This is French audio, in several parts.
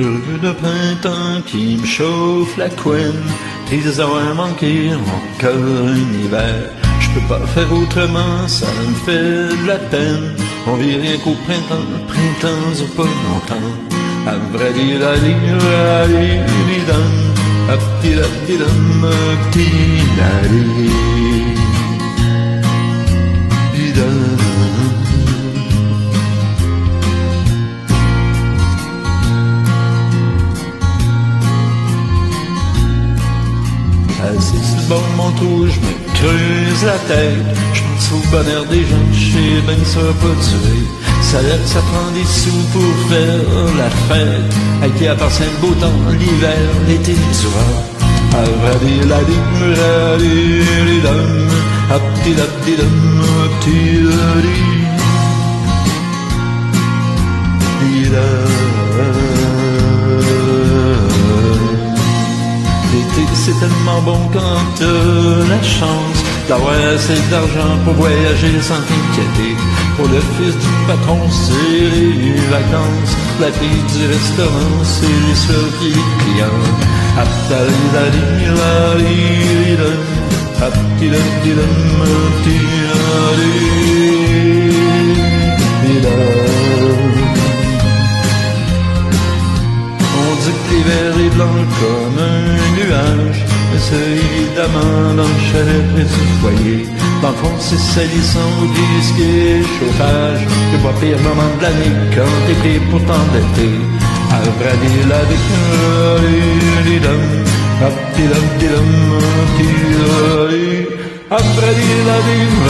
Heureux de printemps qui me chauffe la couenne, triste d'avoir manqué encore un hiver. Je peux pas faire autrement, ça me fait de la peine. On vit rien qu'au printemps, le printemps dure pas longtemps. À vrai dire, la ligne, la ligne, la petit, la petit, la petit, la ligne. Assis sur le bord de mon trou, je me creuse la tête. Je pense au bonheur des gens, je sais ben que ça va pas durer. Ça lève, ça prend des sous pour faire la fête. À qui appartient le beau temps, l'hiver, l'été, soir. À vrai dire, la dîme, la dîme, à petit, la petit, la petit, la dîme. L'été c'est tellement bon quand t'as la chance d'avoir assez d'argent pour voyager sans t'inquiéter. Pour le fils du patron c'est les vacances, la fille du restaurant c'est les seuls clients. On dit que l'hiver est blanc comme un nuage, mais c'est évidemment dans le chalet près du foyer. Dans le fond c'est salissant, oublie ce qui est chauffage. Le pas pire moment de l'année quand t'es pris pour t'endetter. À vrai dire la dîme, après dire la dîme,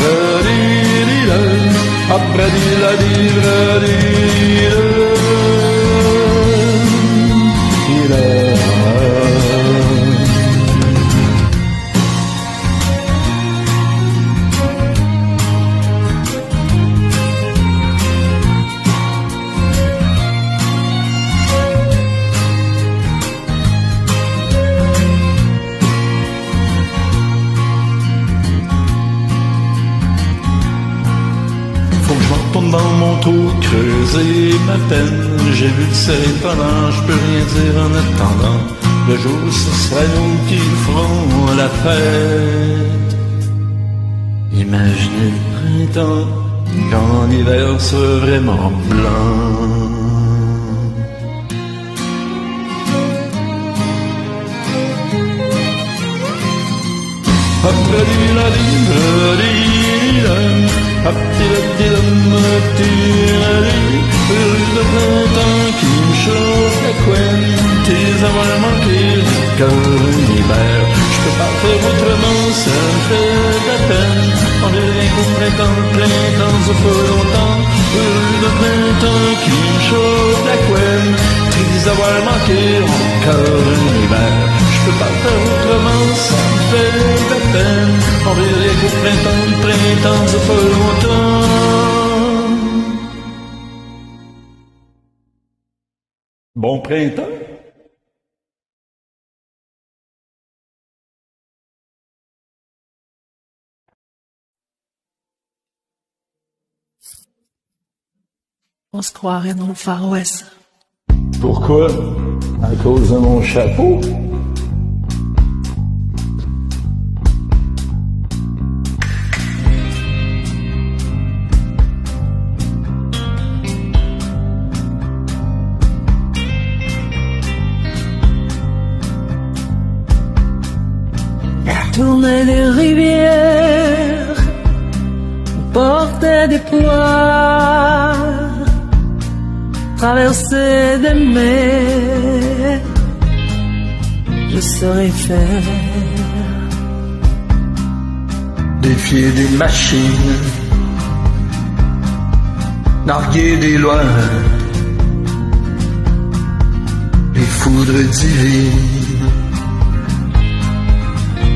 après dire la dîme. Dans mon trou, creuser ma peine. J'ai vu le soleil pendant, je peux rien dire en attendant. Le jour, ce sera nous qui ferons la fête. Imaginez le printemps, quand l'hiver sera vraiment blanc. Après la le printemps qui me chauffe la couenne, tes avoir manqué encore un hiver. Je peux pas faire autrement, ça me fait de la peine. On est rien qu'au printemps, ça fait longtemps. Le printemps qui me chauffe la couenne, tes avoir manqué encore un hiver. Je peux pas faire autrement, ça me fait de la peine. On est rien qu'au printemps, ça fait longtemps. Bon printemps. On se croirait dans le Far West. Pourquoi? À cause de mon chapeau? Tournait des rivières, portait des poids, traversait des mers, je saurais faire. Défier des machines, narguer des lois, les foudres divines.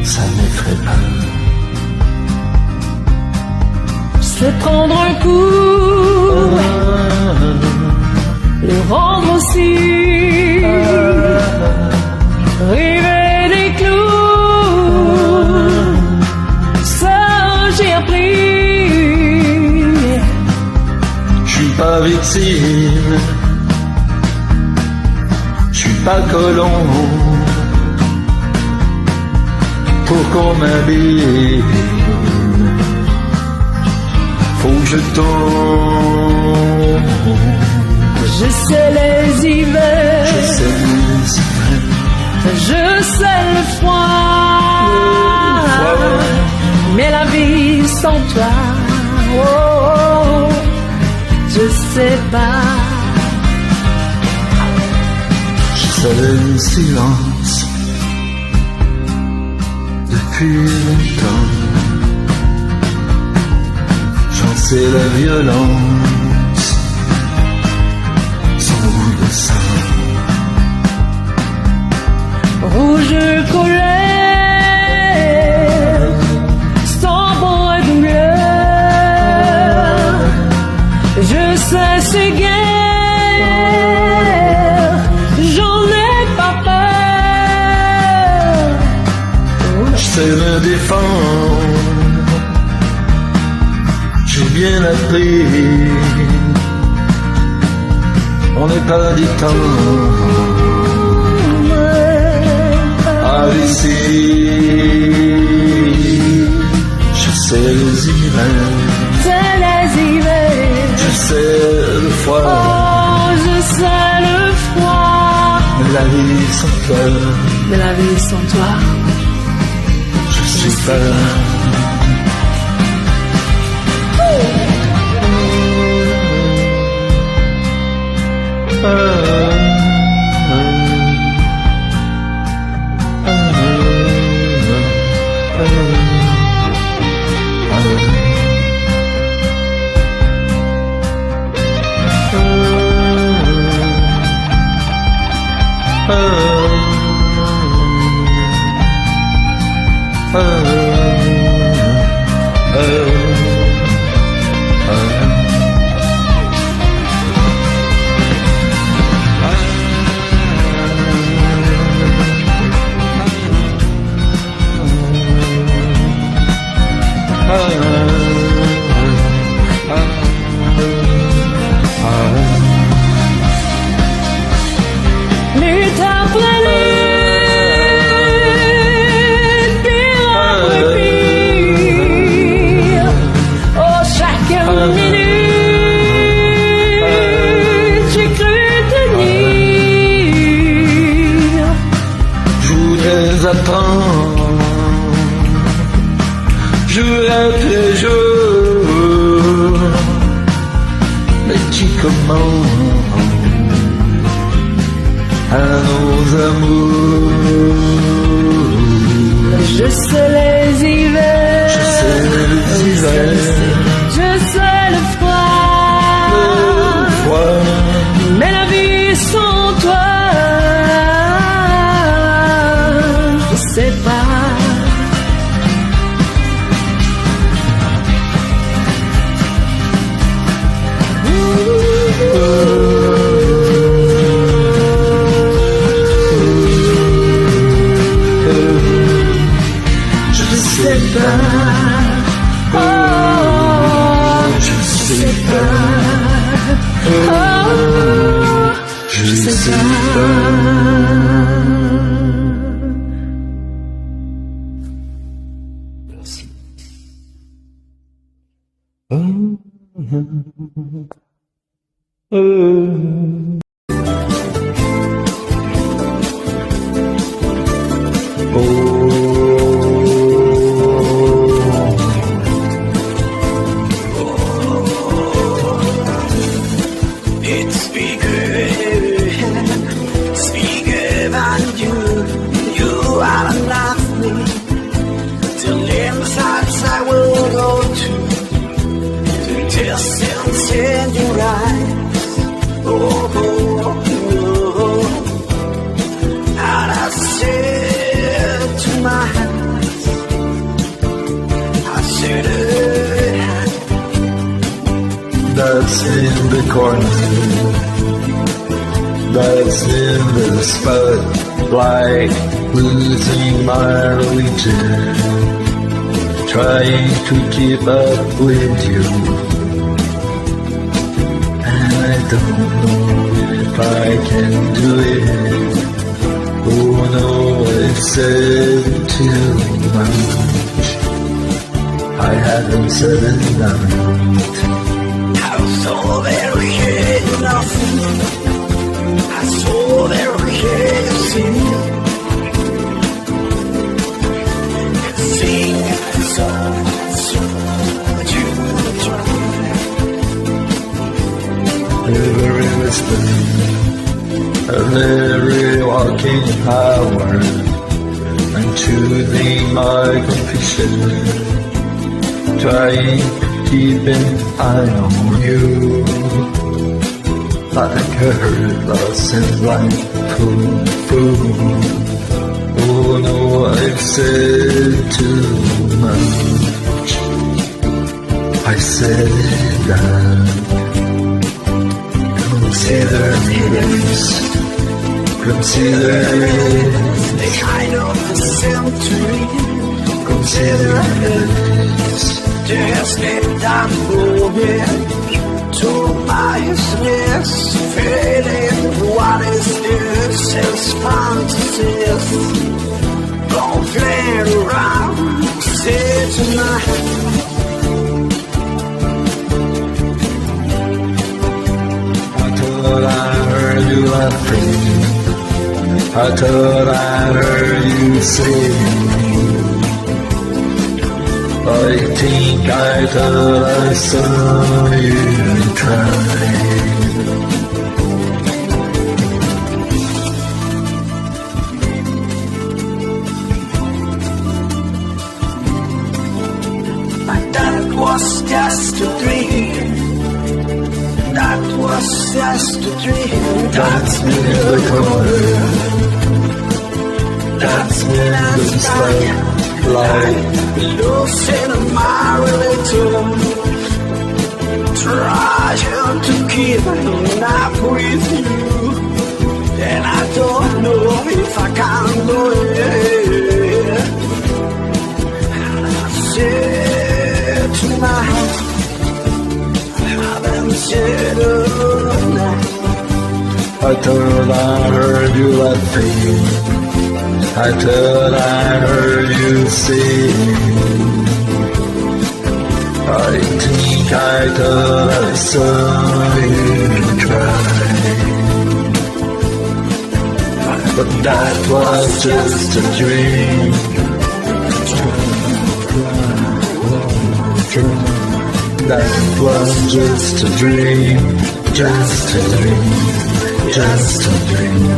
Ça m'effraie pas. C'est prendre un coup, le rendre aussi, river des clous, ça j'ai appris. Je suis pas victime, pas colon pour qu'on m'habille. Faut que je tombe. Je sais les hivers, Je sais les hivers, je sais le froid, mais la vie sans toi, oh, oh, je sais pas. Je sais le silence depuis longtemps. J'en sais la violence, son goût de sang. Rouge colère, sombre douleur, je sais ces guerres, j'en ai pas peur. Je sais me défendre, j'ai bien appris. On n'est pas des temps ici. Je sais les hivers, C'est les hivers, je sais le froid, oh, je sais le froid, la vie sans toi, mais la vie sans toi, je suis pas là. lutte après lutte, pire après pire, oh chaque minute, j'ai cru tenir. Je voudrais attendre jour après jour, mais tu commences à nos amours. Je sais les hivers, Je sais les hivers, je sais le froid, mais la vie sans toi, je sais pas. Je sais pas, Oh, je sais oh, je sais pas. Speaker than you are enough me. Till inside I will go to distance in your eyes. Oh, oh, oh. And I said to my hands, I said That's in the corner, that's in the spotlight, losing my religion, trying to keep up with you, and I don't know if I can do it. said too much. I haven't said enough. I saw there had nothing. I saw there had seen. Sing a song, but you try. Every whisper of every walking hour, and choosing my confession, trying to keep an eye on you, like a herd lost in blind fool. Oh no, I've said too much. I said that. Consider this. Consider this. The kind of the century. Consider this. Just let that moving to my useless feeling. What is this? It's fantasies. Don't play around. Say tonight. I heard you laughing. I thought I heard you sing. I think I thought I saw you try. But that was just a dream. That was just a dream. That's me in the corner. That's me in the spotlight. Losing my religion. Trying to keep up with you. And I don't know if I can do it. And I said tonight, I thought I heard you laughing. I thought I heard you sing. I think I thought I saw you try. But that was just a dream. That was just a dream, just a dream, just a dream.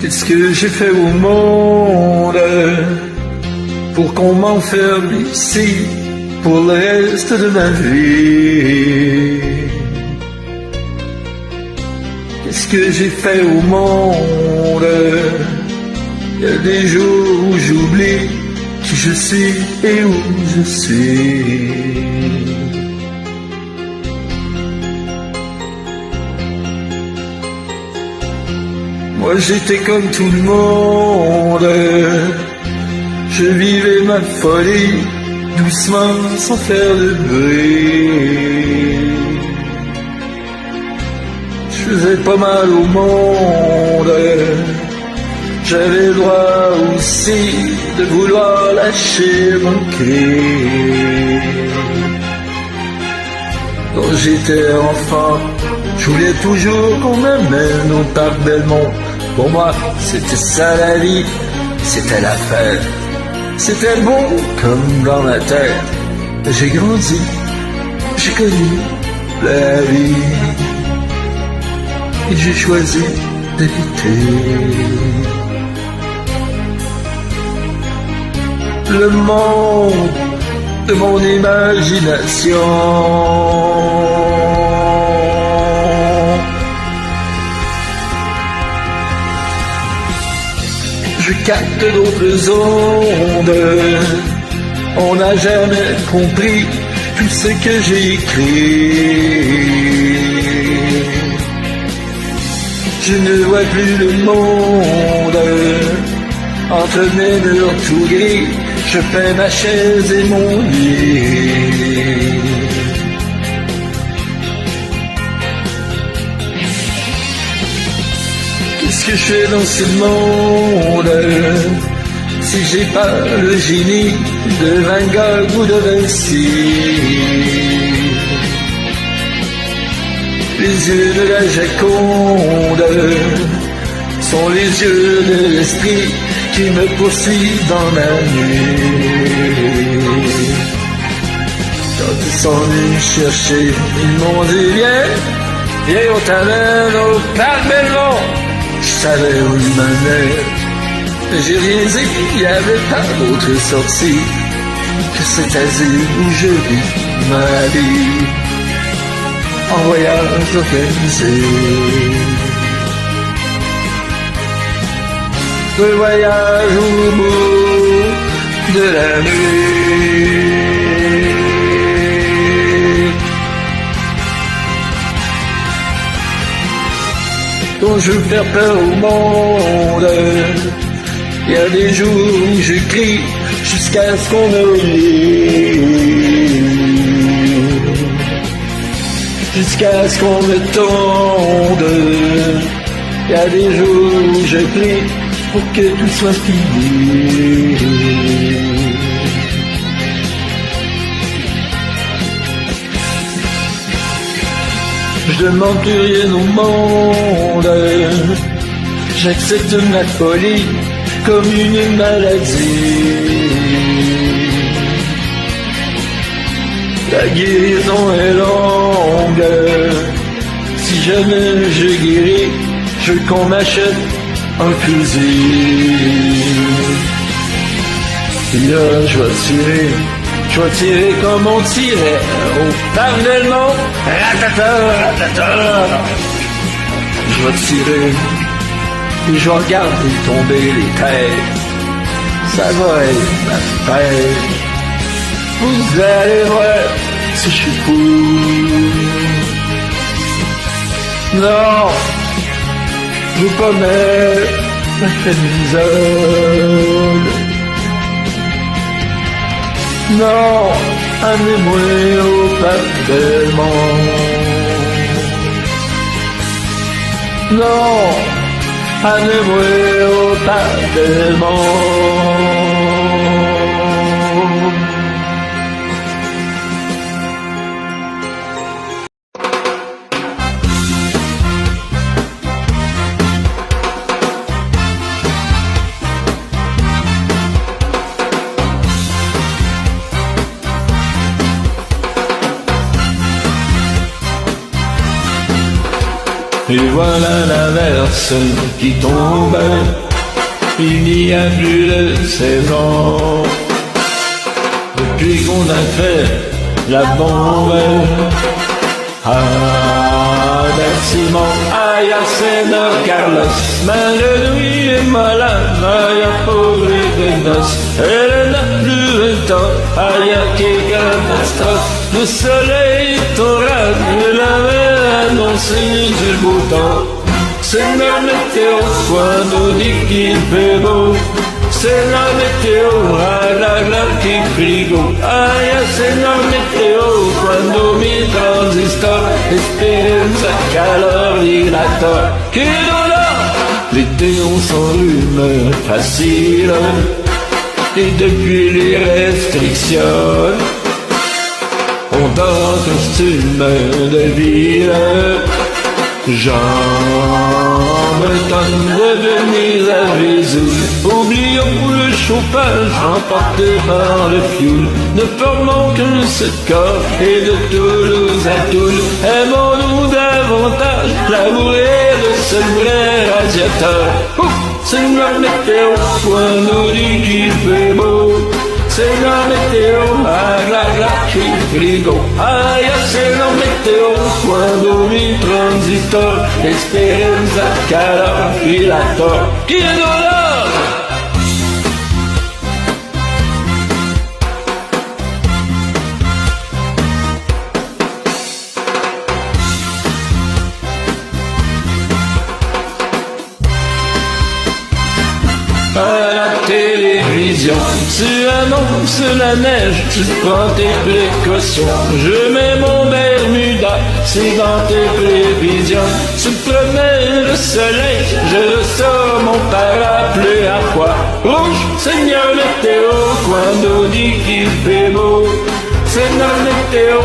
Qu'est-ce que j'ai fait au monde pour qu'on m'enferme ici pour le reste de ma vie? Qu'est-ce que j'ai fait au monde? Il y a des jours où j'oublie qui je suis et où je suis. Moi j'étais comme tout le monde, je vivais ma folie doucement sans faire de bruit. Je faisais pas mal au monde, j'avais le droit aussi de vouloir lâcher mon cri. Quand j'étais enfant, je voulais toujours qu'on m'amène au parc Belmont. Pour moi, c'était ça la vie, c'était la fête. C'était beau comme dans la terre. J'ai grandi, j'ai connu la vie. Et j'ai choisi d'éviter le monde de mon imagination. capte d'autres ondes. On n'a jamais compris tout ce que j'ai écrit. Je ne vois plus le monde entre mes murs tout gris. Je fais ma chaise et mon lit. Qu'est-ce que je fais dans ce monde si j'ai pas le génie de Van Gogh ou de Vinci? Les yeux de la Joconde sont les yeux de l'esprit qui me poursuivent dans la nuit. Quand ils sont venus me chercher, ils m'ont dit viens, on t'amène au parc Belmont. Je savais où ils m'amenaient, mais j'ai rien dit, il n'y avait pas d'autre sortie que cet asile où je vis ma vie en voyage organisé. Le voyage au bout de la nuit. Quand je veux faire peur au monde, il y a des jours où je crie jusqu'à ce qu'on me lit, jusqu'à ce qu'on me tonde. Il y a des jours où je prie pour que tout soit fini. Je demande plus rien au monde, j'accepte ma folie comme une maladie. La guérison est longue, si jamais je guéris, je veux qu'on m'achète un fusil. Et là, je vais tirer comme on tirait au Parlement. Ratata, ratata. Je vais tirer et je vais regarder tomber les têtes. Ça va être ma fête. Vous allez voir si je suis fou. Non, je veux pas mettre ma camisole. Non, amenez-moi au parc Belmont. Non, amenez-moi au parc Belmont. Et voilà l'averse qui tombe, il n'y a plus de saison. Depuis qu'on a fait la bombe, Simon, Senor Carlos, Malenouille et Malin, Aya pauvre de noces, elle n'a plus le temps, Aya qui catastrophe, le soleil est orage, l'avait annoncé du beau temps. C'est la météo, soit nous dit qu'il fait beau. C'est la météo, à la glace qui frigo. Aïe, c'est la météo, quando mi transistor, espérenza calorilator. Qui là, l'été on s'enrhume facile. Et depuis les restrictions, on dort en costume de ville. J'en me donne de venir à Jésus. Oublions le chauffage emporté par le fioul. Ne formons qu'un seul corps et de Toulouse à Toul. Aimons-nous davantage l'amour et le seul vrai radiateur. C'est la météo, soit nous dit qu'il fait beau. C'est la météo, à la qui frigo. Aïe, c'est la météo, quando mi transitor, espérenza calorilator. Qui est là? télévision. Tu annonces la neige, tu prends tes précautions. Je mets mon Bermuda, c'est dans tes prévisions. Tu promets le soleil, je ressors mon parapluie à poids. Rouge, Seigneur météo, quando dit qu'il fait beau. Seigneur météo,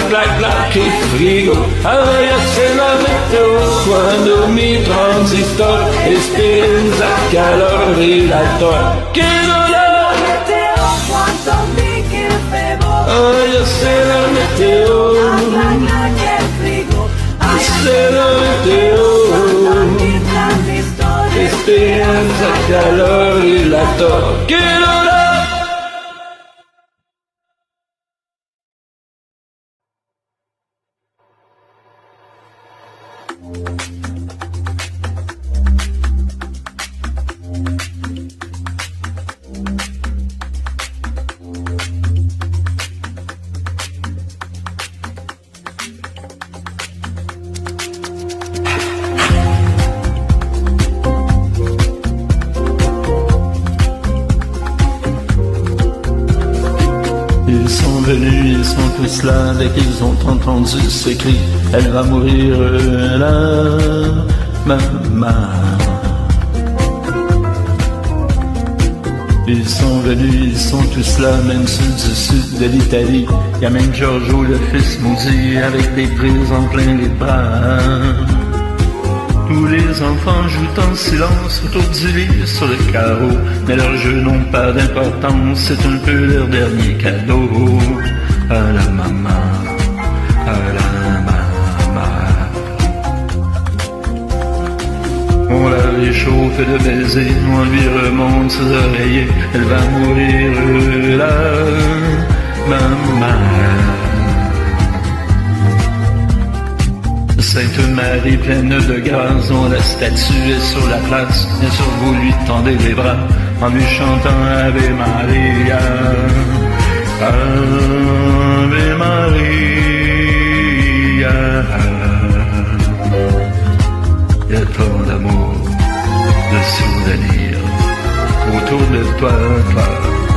black, black et frigo. Allora, Seigneur météo, quando mi transistor, esperienza, calorilator. Seigneur météo, quando dit qu'il fait beau. Allora, Seigneur météo, black, black et frigo. Seigneur météo, quando mi transistor, esperienza, calorilator. Ils sont tous là dès qu'ils ont entendu ce cri. Elle va mourir là, maman. Ils sont venus, ils sont tous là, même ceux du sud de l'Italie. Y a même Giorgio, le fils maudit, avec des prises en plein les bras. Tous les enfants jouent en silence autour du lit sur le carreau, mais leurs jeux n'ont pas d'importance, c'est un peu leur dernier cadeau. À la maman, à la maman. On la réchauffe de baisers, on lui remonte ses oreillers, elle va mourir là, maman. Sainte Marie pleine de grâce, dont la statue est sur la place. Bien sûr vous lui tendez les bras en lui chantant Ave Maria, Ave Maria. Il y a tant d'amour, de souvenirs autour de toi, toi,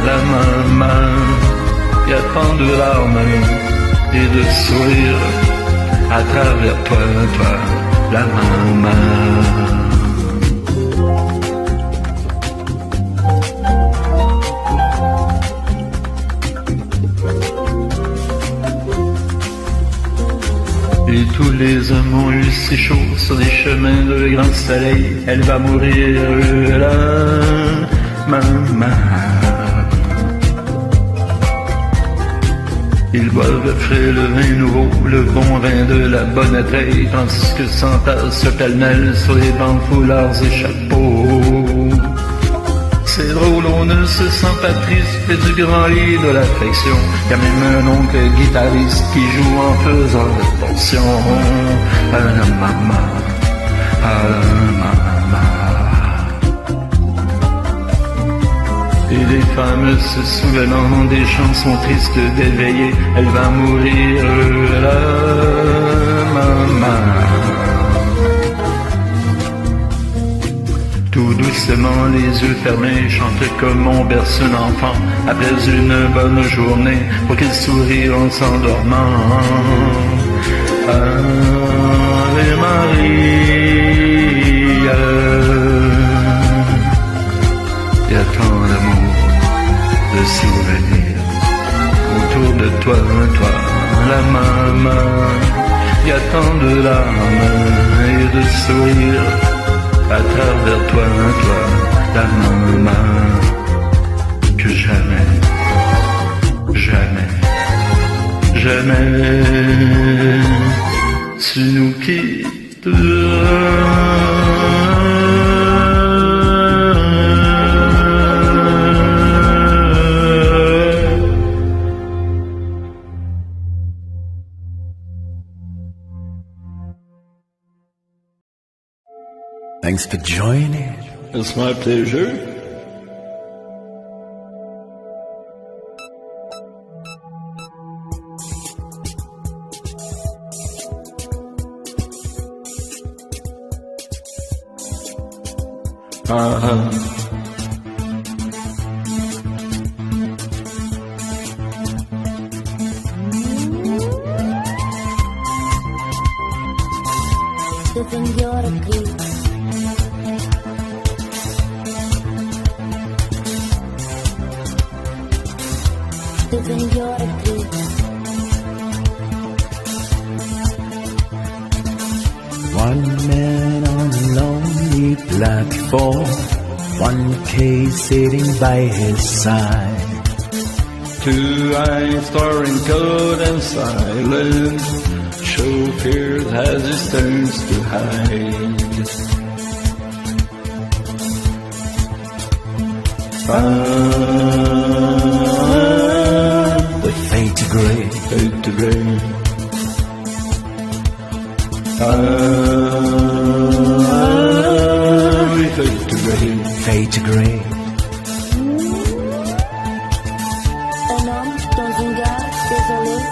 la maman. Il y a tant de larmes et de sourires à travers toi, toi, la maman. Et tous les hommes ont eu si chaud sur des chemins de grand soleil. Elle va mourir là, maman. Ils boivent frais le vin nouveau, le bon vin de la bonne treille, tandis que s'entassent se pêle-mêle sur les bancs, foulards et chapeaux. C'est drôle, on ne se sent pas triste, fait du grand lit de l'affection. Y a même un oncle guitariste qui joue en faisant attention à la maman, à la maman. Et les femmes se souvenant des chansons tristes d'éveiller, elle va mourir là, maman. Tout doucement, les yeux fermés, chante comme on berce un enfant après une bonne journée, pour qu'il sourie en s'endormant. Ave Maria. Il y a tant d'amour, de souvenirs autour de toi, toi, la maman. Il y a tant de larmes et de sourires à travers toi, toi, la maman. Que jamais, jamais, jamais tu nous quitteras. Thanks for joining. It's my pleasure. living your dream. One man on a lonely platform, 1K sitting by his side. Two eyes staring cold and silent, chauffeur as he turns to hide. With fade to grey, Fade to grey. Fade to grey. fade to grey. Un homme dans une gare désolée,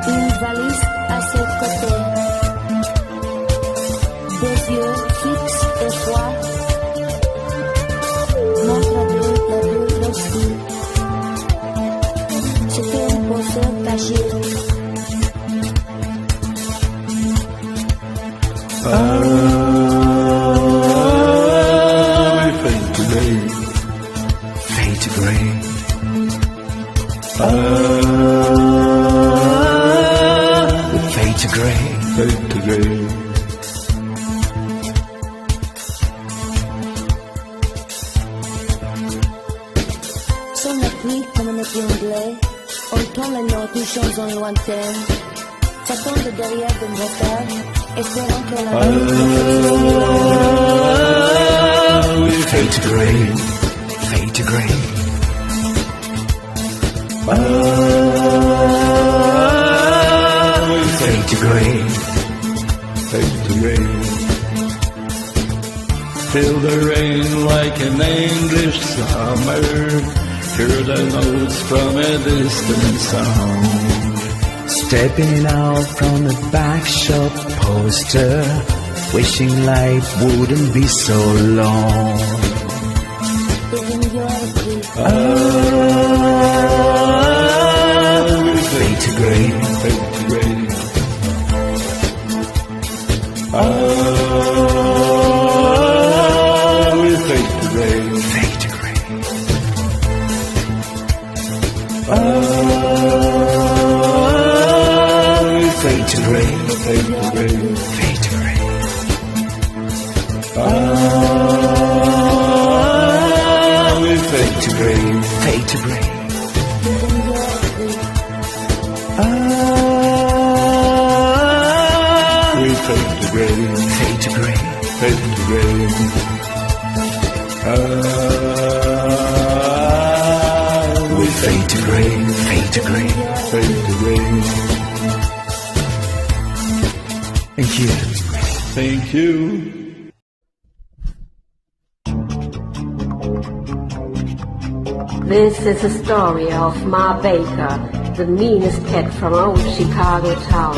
une valise à ses côtés, des yeux fixes et froids, montre la bulle aussi. C'était un poseur caché. Fade to grey. Fade to grey. Fade to grey. Fade to grey. Sonne la pluie comme un été anglais, on entend la note d'une chanson lointaine. J'attends de derrière de mon frère, espérant que la Fade to grey. Fade to grey. Fade to grey. Fade to grey. Feel the rain like an English summer. Hear the notes from a distant sound. Stepping out from the back shop poster, wishing life wouldn't be so long. living your dream. Fade to grey. Fade to grey. Fade to grey. Fade to grey. Fade to grey. Fade to grey. Fade to grey. Fade to grey. Fade to grey. Living your dream. Fade to grey. Fade to grey. Fade to grey. Fade to grey. Fade to grey. Fade to grey. Thank you. Thank you. This is the story of Ma Baker, the meanest cat from old Chicago town.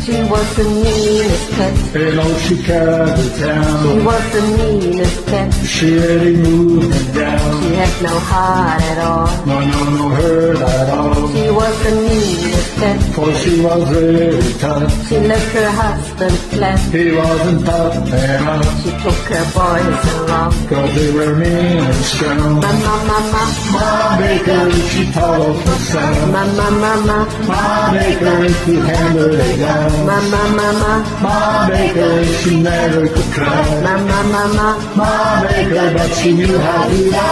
She was the meanest cat. In old Chicago She town, was the meanest cat. she really moved me down. She had no heart at all. No, her at all. She was the meanest cat. For she was really tough. She left her husband flat. He wasn't tough enough. She took her boys along. Cause they were mean and strong. Mama, mama, Ma Baker, she taught us the sound. mama, mama, Ma Baker, to handle it down. mama, mama, Ma Baker, she never could cry. mama, mama. Ma Baker, but she knew how to lie.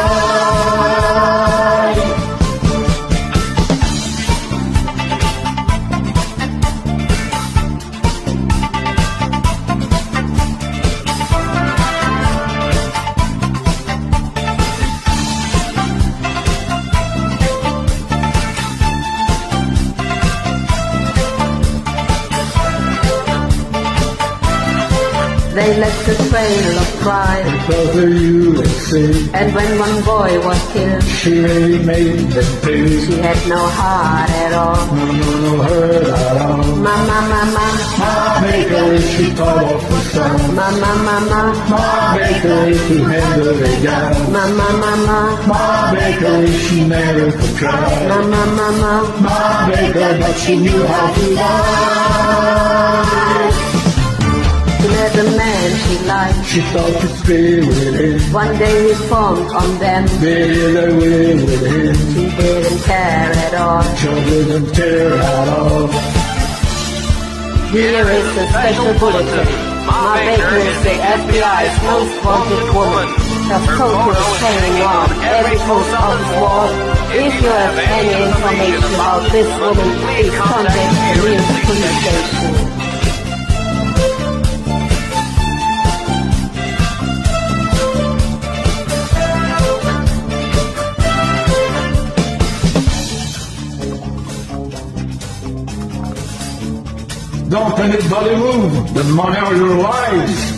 they left a trail of pride. Because of you, they say, And when one boy was killed, she really made them pay. she had no heart at all. No hurt at all. Mama, mama, Ma Baker, she taught off the sun. mama, mama, Ma Baker, to handle the gal. mama, mama, Ma Baker, she never could try. mama, mama. Ma Baker, but she knew how to lie. She met a man she liked. She thought to stay with him. One day he formed on them. They did away with him. She didn't care at all. Sure didn't care at all. Here is the special bulletin. Ma Baker is the FBI's most wanted woman. Her photo is hanging on every post office wall. If you have any information about this woman, please contact the nearest police station. Don't anybody move. The money of your lives.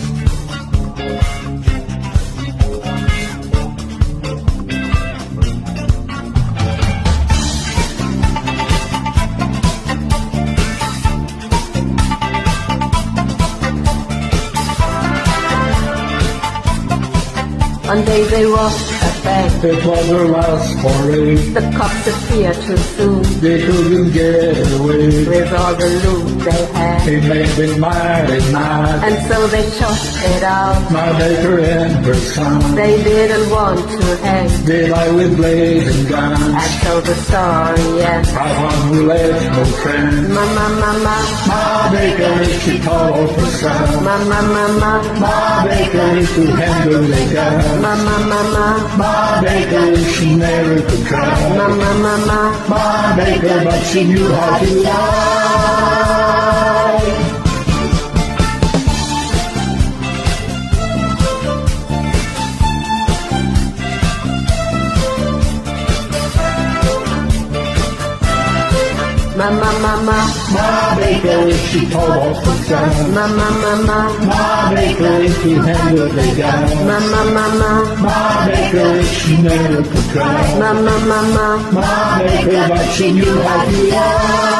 One day they robbed a bank. It was her last foray. The cops appeared too soon They couldn't get away. with all the loot they had. They made me mad and mad. And so they shot it out. Ma Baker and her son. They didn't want to hang. They lie with blazing guns. And so the story ends. I one who left no friend. Mama, mama, Ma Baker, she taught off her son. mama, mama, Ma Baker, to handle the gun. mama, mama, Ma Baker, she never could cry. mama, mama. Ma Baker, but she knew how to lie. Mama, mama, Ma Baker, she taught off the sun. mama, mama, Ma Baker, to handle the gun. mama, mama, Ma Baker, she never could cry. mama, mama. Ma Baker, but she knew how to lie.